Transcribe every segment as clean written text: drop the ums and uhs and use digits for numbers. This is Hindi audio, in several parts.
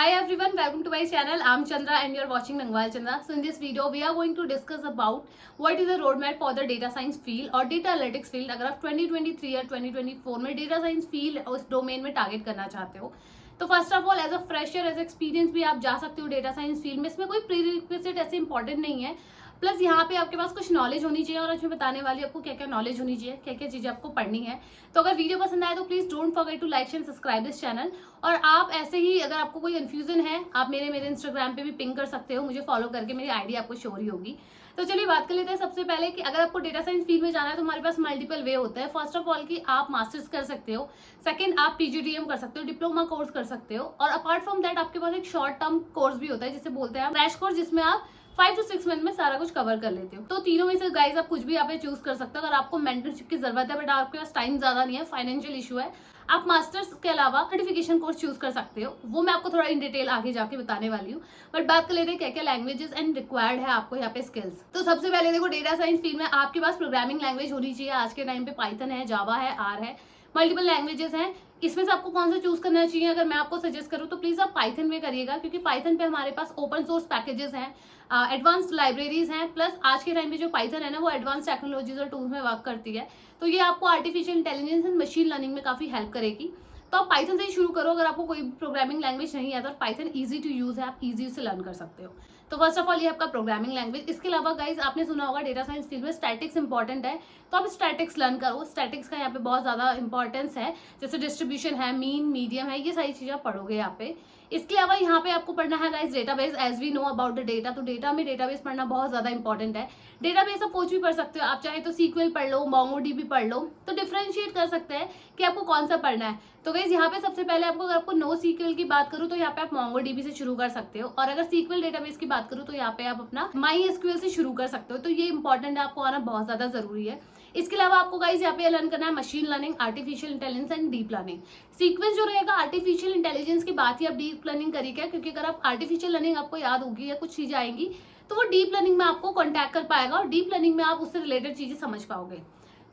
Hi everyone, welcome to my channel. I'm Chandra and you're watching Nangwal Chandra. So in this video, we are going to discuss about what is the roadmap for the data science field और data analytics field. अगर आप 2023 या 2024 में data science field उस डोमेन में टारगेट करना चाहते हो तो first of all as a fresher as experience भी आप जा सकते हो डेटा साइंस फील्ड में. इसमें कोई प्रीरिक्विजिट ऐसे इंपॉर्टेंट नहीं है. प्लस यहाँ पे आपके पास कुछ नॉलेज होनी चाहिए और आज मैं बताने वाली आपको क्या क्या नॉलेज होनी चाहिए, क्या क्या चीज़ें आपको पढ़नी है. तो अगर वीडियो पसंद आए तो please don't forget to like and subscribe this channel. और आप ऐसे ही अगर आपको कोई कन्फ्यूजन है आप मेरे इंस्टाग्राम पे भी पिंग कर सकते हो. मुझे फॉलो करके मेरी आईडी आपको शो ही होगी. तो चलिए बात कर लेते हैं सबसे पहले कि अगर आपको डेटा साइंस फील्ड में जाना है तो हमारे पास मल्टीपल वे होता है. फर्स्ट ऑफ ऑल कि आप मास्टर्स कर सकते हो, सेकंड आप पीजीडीएम कर सकते हो, डिप्लोमा कोर्स कर सकते हो, और अपार्ट फ्रॉम दैट आपके पास एक शॉर्ट टर्म कोर्स भी होता है जिसे बोलते हैं क्रैश कोर्स, जिसमें आप 5 to 6 मंथ में सारा कुछ कवर कर लेते हो. तो तीनों में से गाइज आप कुछ भी यहाँ पे चूज कर सकते हो. अगर आपको मेंटरशिप की जरूरत है बट आपके पास टाइम ज्यादा नहीं है, फाइनेंशियल इशू है, आप मास्टर्स के अलावा सर्टिफिकेशन कोर्स चूज कर सकते हो. वो मैं आपको थोड़ा इन डिटेल आगे जाके बताने वाली हूँ. बट बात कर लेते हैं क्या क्या लैंग्वेजेस एंड रिक्वायर्ड है आपको यहाँ पे स्किल्स. तो सबसे पहले देखो, डेटा साइंस फील्ड में आपके पास प्रोग्रामिंग लैंग्वेज होनी चाहिए. आज के टाइम पे पाइथन है, जावा है, आर है, मल्टीपल लैंग्वेजेस हैं. इसमें से आपको कौन सा चूज करना चाहिए? अगर मैं आपको सजेस्ट करूँ तो प्लीज आप पाइथन में करिएगा, क्योंकि पाइथन पे हमारे पास ओपन सोर्स पैकेजेस हैं, एडवांस्ड लाइब्रेरीज हैं, प्लस आज के टाइम पे जो पाइथन है ना वो एडवांस टेक्नोलॉजीज और टूल्स में वर्क करती है. तो ये आपको artificial intelligence and machine learning में काफी हेल्प करेगी. तो आप पाइथन से ही शुरू करो. अगर आपको कोई प्रोग्रामिंग लैंग्वेज नहीं है तो पाइथन ईजी टू यूज है, आप ईजी से लर्न कर सकते हो. तो फर्स्ट ऑफ ऑल ये आपका प्रोग्रामिंग लैंग्वेज. इसके अलावा गाइज आपने सुना होगा डेटा साइंस फील्ड में स्टैटिक्स इंपॉर्टेंट है, तो आप स्टैटिक्स लर्न करो. स्टैटिक्स का यहाँ पे बहुत ज्यादा इंपॉर्टेंस है, जैसे डिस्ट्रीब्यूशन है, मीन, मीडियम है, ये सारी चीजें आप पढ़ोगे यहाँ पे. इसके अलावा यहाँ पे आपको पढ़ना है guys database. As we know about the data, तो डेटा में डेटाबेस पढ़ना बहुत ज्यादा इंपॉर्टेंट है. डेटाबेस आप कुछ भी पढ़ सकते हो, आप चाहे तो सीक्वल पढ़ लो, मोंगोडीबी पढ़ लो, तो डिफरेंशिएट कर सकते हैं कि आपको कौन सा पढ़ना है. तो गाइज यहाँ पे सबसे पहले आपको, अगर आपको नो सीक्वल की बात करूँ तो यहाँ पे आप मोंगोडीबी से शुरू कर सकते हो, और अगर सीक्वल डेटाबेस की बात करूँ तो यहाँ पे आप अपना माई एसक्यूएल से शुरू कर सकते हो. तो ये इंपॉर्टेंट है, आपको आना बहुत ज्यादा जरूरी है. इसके अलावा आपको गाइज यहाँ पे लर्न करना है machine learning, artificial intelligence and deep learning. Sequence जो रहेगा आर्टिफिशियल इंटेलिजेंस की बात ही आप डीप लर्निंग करिए, क्योंकि अगर आप आर्टिफिशियल लर्निंग आपको याद होगी या कुछ चीजें आएंगी तो वो डीप लर्निंग में आपको कॉन्टैक्ट कर पाएगा और डीप लर्निंग में आप उससे रिलेटेड चीजें समझ पाओगे.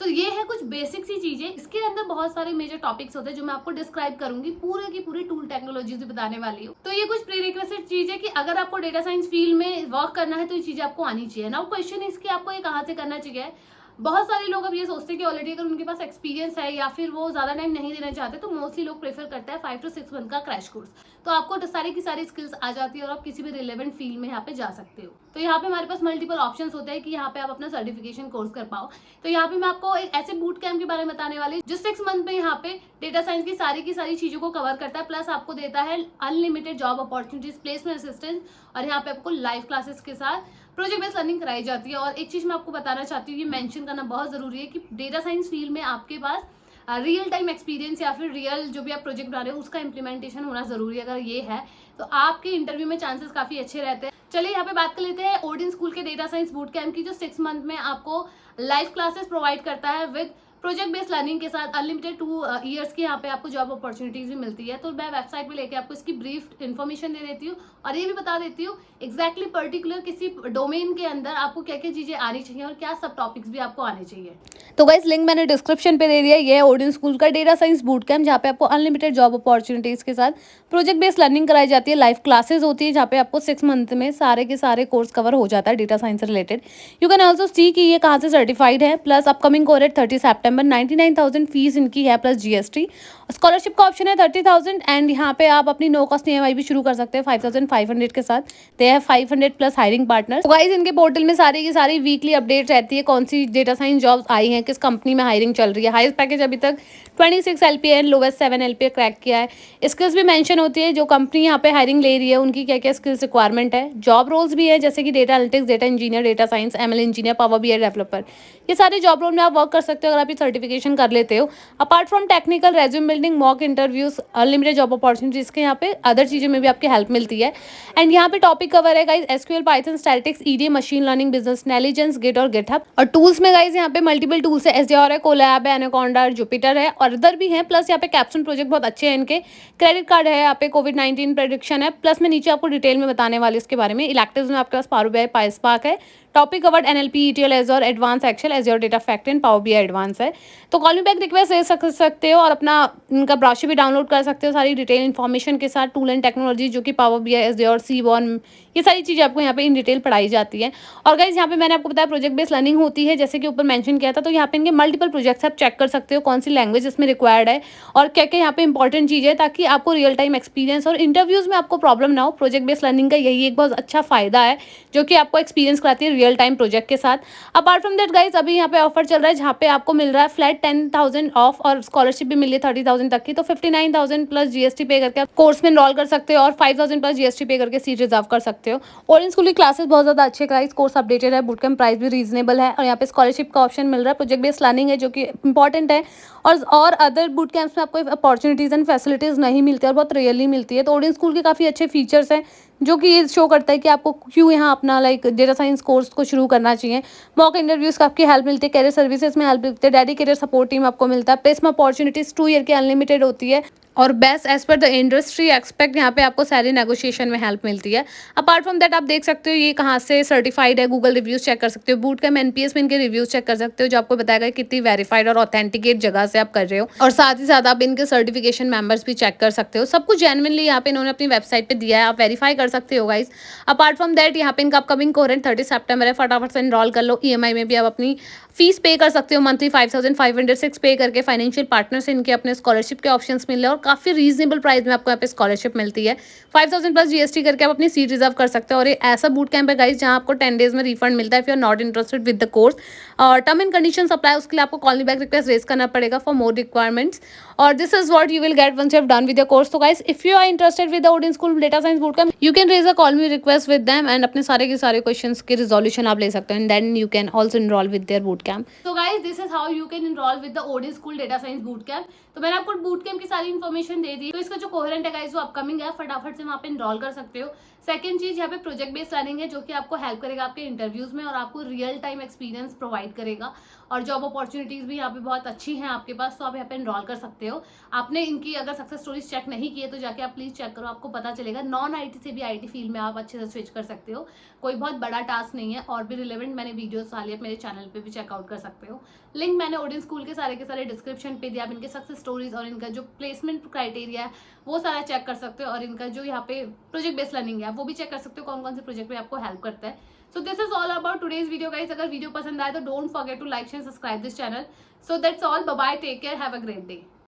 तो ये है कुछ बेसिक सी चीजें. इसके अंदर बहुत सारे मेजर टॉपिक्स होते हैं जो मैं आपको डिस्क्राइब करूंगी, पूरे की पूरी टूल टेक्नोलॉजीज भी बताने वाली हूँ. तो ये कुछ प्रीरिक्विजिट चीज है कि अगर आपको डेटा साइंस फील्ड में वर्क करना है तो ये चीजें आपको आनी चाहिए. नाउ क्वेश्चन है इसकी, आपको ये कहाँ से करना चाहिए. बहुत सारे लोग अब ये सोचते हैं कि ऑलरेडी अगर उनके पास एक्सपीरियंस है या फिर वो ज्यादा टाइम नहीं देना चाहते तो मोस्टली लोग प्रेफर करते हैं 5 to 6 मंथ का क्रैश कोर्स. तो आपको सारी की सारी स्किल्स आ जाती है और आप किसी भी रिलेवेंट फील्ड में यहाँ पे जा सकते हो. तो यहाँ पे हमारे पास मल्टीपल ऑप्शंस होते हैं कि यहाँ पे आप अपना सर्टिफिकेशन कोर्स कर पाओ. तो यहाँ पे मैं आपको एक ऐसे बूट कैंप के बारे में बताने वाली जो 6 मंथ में यहाँ पे डेटा साइंस की सारी चीजों को कवर करता है, प्लस आपको देता है unlimited job opportunities, placement assistance, और यहाँ पे आपको लाइव क्लासेस के साथ प्रोजेक्ट बेस्ड लर्निंग कराई जाती है. और एक चीज मैं आपको बताना चाहती हूँ, ये मेंशन करना बहुत जरूरी है कि डेटा साइंस फील्ड में आपके पास रियल टाइम एक्सपीरियंस या फिर रियल जो भी आप प्रोजेक्ट बना रहे हो उसका इंप्लीमेंटेशन होना जरूरी है. अगर ये है तो आपके इंटरव्यू में चांसेस काफी अच्छे रहते हैं. चलिए यहाँ पे बात कर लेते हैं ओडिन स्कूल के डेटा साइंस बूट कैंप की, जो 6 मंथ में आपको लाइव क्लासेस प्रोवाइड करता है विद प्रोजेक्ट बेस्ड लर्निंग के साथ. अनलिमिटेड 2 ईयर्स की यहाँ पे आपको जॉब अपॉर्चुनिटीज भी मिलती है. तो मैं वेबसाइट पे लेके आपको इसकी ब्रीफ इन्फॉर्मेशन दे देती हूँ और ये भी बता देती हूँ एग्जैक्टली पर्टिकुलर किसी डोमेन के अंदर आपको क्या क्या चीजें आनी चाहिए और क्या सब टॉपिक्स भी आपको आने चाहिए. तो गाइस लिंक मैंने डिस्क्रिप्शन पे दे दिया. ये है ओडिन स्कूल का डेटा साइंस बूट कैंप, जहाँ पे आपको अनलिमिटेड जॉब अपॉर्चुनिटीज के साथ प्रोजेक्ट बेस्ड लर्निंग कराई जाती है. लाइव क्लासेस होती है जहाँ पे आपको 6 मंथ में सारे के सारे कोर्स कवर हो जाता है डेटा साइंस से related. You can also see कि ये कहाँ से सर्टिफाइड है. प्लस अपकमिंग कोर 30 सितंबर, 99,000 फीस इनकी है प्लस जीएसटी. स्कॉलरशिप का ऑप्शन है 30,000 एंड यहाँ पे आप अपनी नो कॉस्ट ईएमआई भी शुरू कर सकते हैं 5,500 के साथ. दे है 500 प्लस हायरिंग पार्टनर्स. गाइस इनके पोर्टल में सारी की सारी वीकली अपडेट रहती है, कौन सी डेटा साइंस जॉब्स आई हैं, किस कंपनी में हायरिंग चल रही है. हाईएस्ट पैकेज अभी तक 26 LPA and lowest 7 LPA crack किया है. स्किल्स भी मेंशन होती है, जो कंपनी यहाँ पे हायरिंग ले रही है उनकी क्या क्या स्किल्स रिक्वायरमेंट है. जॉब रोल्स भी है जैसे कि data analytics, data engineer, data science, ML engineer, power BI developer. ये सारे जॉब रोल में आप वर्क कर सकते हो अगर आप ये सर्टिफिकेशन कर लेते हो. Apart from technical, resume building, mock interviews, unlimited job opportunities के यहाँ पे अदर चीज़ों में भी आपकी हेल्प मिलती है. एंड यहाँ पे टॉपिक कवर है guys SQL, Python, statics, EDA, machine learning, business intelligence, git और गिटहब. और टूल्स में गाइज यहाँ पे मल्टीपल टूल्स है, SDR है, कोलैब है, एनाकोंडा, जुपिटर है और अदर भी हैं. प्लस यहाँ पे कैप्सून प्रोजेक्ट बहुत अच्छे हैं इनके. क्रेडिट कार्ड है, यहाँ पे COVID-19 प्रेडिक्शन है. प्लस मैं नीचे आपको डिटेल में बताने वाली इसके बारे में. इलेक्टिव्स में आपके पास पावर BI, पाइस्पार्क है, topic covered NLP, ETL, Azure advance Excel, Azure data factory and power BI advance है। तो कॉल मी बैक रिक्वेस्ट दे सकते हो और अपना इनका ब्रोशर भी डाउनलोड कर सकते हो सारी डिटेल इन्फॉर्मेशन के साथ। टूल एंड टेक्नोलॉजी जो कि पावर BI, एजोर, सीबॉर्न, ये सारी चीज़ें आपको यहाँ पे इन डिटेल पढ़ाई जाती है। और गाइस यहाँ पे मैंने आपको बताया प्रोजेक्ट बेस्ड लर्निंग होती है, जैसे कि ऊपर मेंशन किया था। तो यहाँ पे इनके मल्टीपल प्रोजेक्ट्स आप चेक कर सकते हो, कौन सी लैंग्वेज इसमें रिक्वायर्ड है और क्या क्या यहाँ पे इंपॉर्टेंट चीज़ है, ताकि आपको रियल टाइम एक्सपीरियंस और इंटरव्यूज़ में आपको प्रॉब्लम ना हो। प्रोजेक्ट बेस्ड लर्निंग का यही एक बहुत अच्छा फ़ायदा है, जो कि आपको एक्सपीरियंस कराती है रियल टाइम प्रोजेक्ट के साथ। अपार्ट फ्रॉम दैट गाइस, अभी यहाँ पे ऑफर चल रहा है जहाँ पे आपको मिल रहा है फ्लैट 10,000 ऑफ और स्कॉलरशिप भी मिल रही है 30,000 तक की। तो 59,000 प्लस GST पे करके आप कोर्स में इनरोल कर सकते हो और 5,000 प्लस GST पे करके सीट रिजर्व कर सकते हो। ऑरेंज स्कूल की क्लासेस बहुत ज़्यादा अच्छे गाइस, कोर्स अपडेटेड है, बूट कैंप प्राइस भी रीजनेबल है और यहाँ पे स्कॉलरशिप का ऑप्शन मिल रहा है। प्रोजेक्ट बेस्ड लर्निंग है जो कि इंपॉर्टेंट है और अदर बूट कैंप्स में आपको अपॉर्चुनिटीज़ एंड फैसिलिटीज़ नहीं मिलती और बहुत रियरली मिलती है। तो ऑरेंज स्कूल के काफ़ी अच्छे फीचर्स हैं, जो कि ये शो करता है कि आपको क्यों यहाँ अपना डेटा साइंस कोर्स को शुरू करना चाहिए। मॉक इंटरव्यूज़ का आपकी हेल्प मिलती है, कैरियर सर्विसेज में हेल्प मिलती है, डेडिकेटेड सपोर्ट टीम आपको मिलता है, प्लेसमेंट अपॉर्चुनिटीज़ 2 ईयर की अनलिमिटेड होती है और best as per the industry expect यहाँ पे आपको सैलरी नेगोशिएशन में हेल्प मिलती है। अपार्ट फ्रॉम दैट आप देख सकते हो ये कहाँ से सर्टिफाइड है, गूगल रिव्यूज़ चेक कर सकते हो, बूट कैंप NPS में इनके रिव्यूज़ चेक कर सकते हो, जो आपको बताएगा कितनी वेरीफाइड और ऑथेंटिकेट जगह से आप कर रहे हो। और साथ ही साथ आप इनके सर्टिफिकेशन मेंबर्स भी चेक कर सकते हो। सब कुछ जेन्युइनली यहाँ पे इन्होंने अपनी वेबसाइट पे दिया है, आप वेरीफाई कर सकते हो गाइस। अपार्ट फ्रॉम दैट यहाँ पे इनका अपकमिंग कोरेंट 30 सितंबर है, फटाफट से इनरोल कर लो। EMI में भी आप अपनी फीस पे कर सकते हो, मंथली 5,506 पे करके। फाइनेंशियल पार्टनर से इनके अपने स्कॉलरशिप के ऑप्शंस मिल रहे हैं और काफ़ी रीजनेबल प्राइस में आपको यहाँ पे स्कॉलरशिप मिलती है। 5,000 प्लस GST करके आप अपनी सीट रिजर्व कर सकते हो। और ये ऐसा बूट कैंप है गाइस जहाँ आपको 10 डेज में रिफंड मिलता है if you are not interested with the course. और टर्म एंड कंडीशन अप्लाई, उसके लिए आपको call me back request raise करना पड़ेगा फॉर मोर रिक्वायरमेंट्स। और this is what you will get once you have done with your course. तो guys if you are interested with the Odin school data science boot camp, you can raise a call me request with them and अपने सारे के सारे क्वेश्चंस के रिजोल्यूशन आप ले सकते हो and then you can also enroll with their boot camp. So guys, this is how you can enroll with the Odin School Data Science Bootcamp. तो मैंने आपको बूट कैंप की सारी इन्फॉर्मेशन दे दी। तो इसका जो कोहेरेंट है गाइस वो अपकमिंग है, फटाफट से वहाँ पे इनरोल कर सकते हो। सेकंड चीज यहाँ पे प्रोजेक्ट बेस्ड लर्निंग है, जो कि आपको हेल्प करेगा आपके इंटरव्यूज में और आपको रियल टाइम एक्सपीरियंस प्रोवाइड करेगा। और जॉब अपॉर्चुनिटीज भी यहाँ पे बहुत अच्छी हैं आपके पास, तो आप यहाँ पे इनरोल कर सकते हो। आपने इनकी अगर सक्सेस स्टोरीज चेक नहीं की है तो जाके आप प्लीज चेक करो, आपको पता चलेगा। नॉन IT से भी IT फील्ड में आप अच्छे से स्विच कर सकते हो, कोई बहुत बड़ा टास्क नहीं है। और भी रिलेवेंट मैंने वीडियोस डाली है, मेरे चैनल पे भी चेकआउट कर सकते हो। लिंक मैंने ओडिन स्कूल के सारे डिस्क्रिप्शन पे दिया। आप इनके सक्सेस स्टोरीज और इनका जो प्लेसमेंट क्राइटेरिया है वो सारा चेक कर सकते हो। और इनका जो यहाँ पे प्रोजेक्ट बेस्ड लर्निंग है वो भी चेक कर सकते हो, कौन कौन से प्रोजेक्ट में आपको हेल्प करता है। So this is all about today's video guys. अगर वीडियो पसंद आए तो don't forget to like share subscribe this channel. So that's all, bye bye, take care, have a great day.